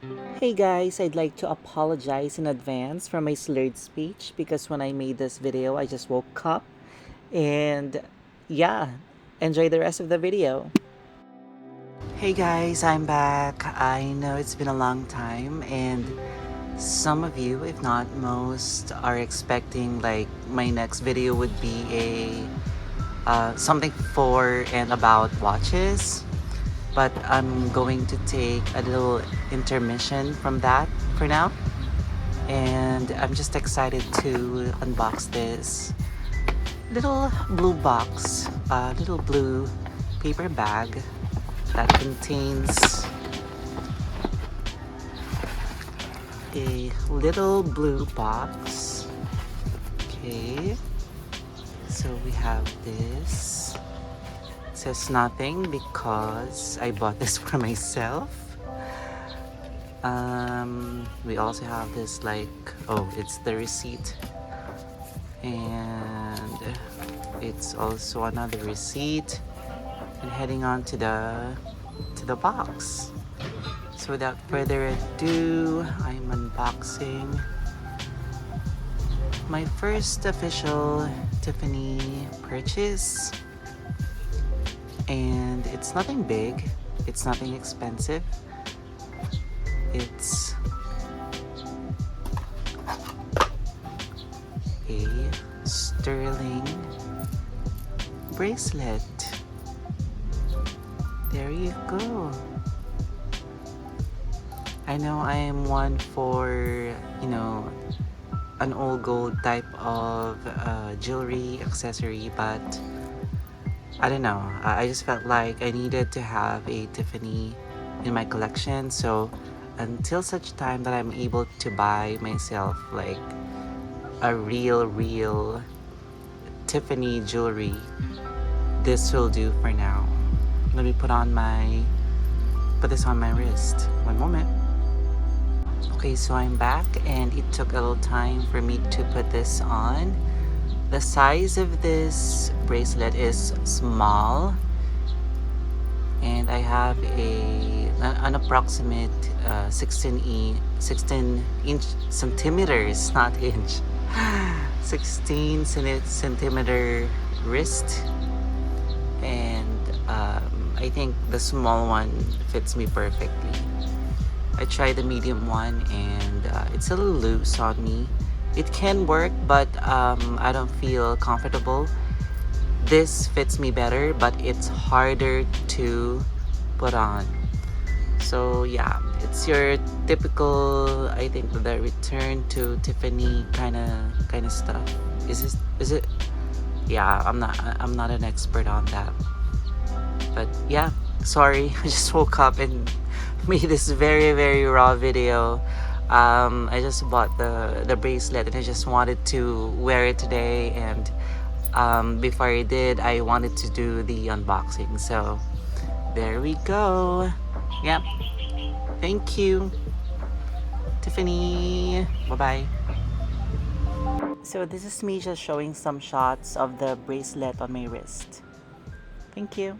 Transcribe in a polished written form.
Hey guys, I'd like to apologize in advance for my slurred speech because when I made this video, I just woke up and yeah, enjoy the rest of the video. Hey guys, I'm back. I know it's been a long time and some of you, if not most, are expecting like my next video would be a something for and about watches. But I'm going to take a little intermission from that for now. And I'm just excited to unbox this little blue box, little blue paper bag that contains a little blue box. Okay, so we have this. It says nothing because I bought this for myself. We also have this it's the receipt, and it's also another receipt, and heading on to the box. So without further ado, I'm unboxing my first official Tiffany purchase, and it's nothing big, it's nothing expensive. It's a sterling bracelet. There you go. I know I am one for, an old gold type of jewelry accessory, but I don't know. I just felt like I needed to have a Tiffany in my collection. So until such time that I'm able to buy myself like a real Tiffany jewelry, this will do for now. Let me put this on my wrist. One moment. Okay, so I'm back and it took a little time for me to put this on. The size of this bracelet is small, and I have an approximate 16 inch centimeters, not inch, 16 centimeter wrist, and I think the small one fits me perfectly. I tried the medium one and it's a little loose on me. It can work, but I don't feel comfortable. This fits me better, but it's harder to put on. So yeah, it's your typical, I think, the return to Tiffany kind of stuff. Is it? Yeah, I'm not an expert on that. But yeah, sorry, I just woke up and made this very raw video. I just bought the bracelet and I just wanted to wear it today, and before I did, I wanted to do the unboxing. So there we go. Yep. Thank you, Tiffany. Bye-bye. So this is me just showing some shots of the bracelet on my wrist. Thank you.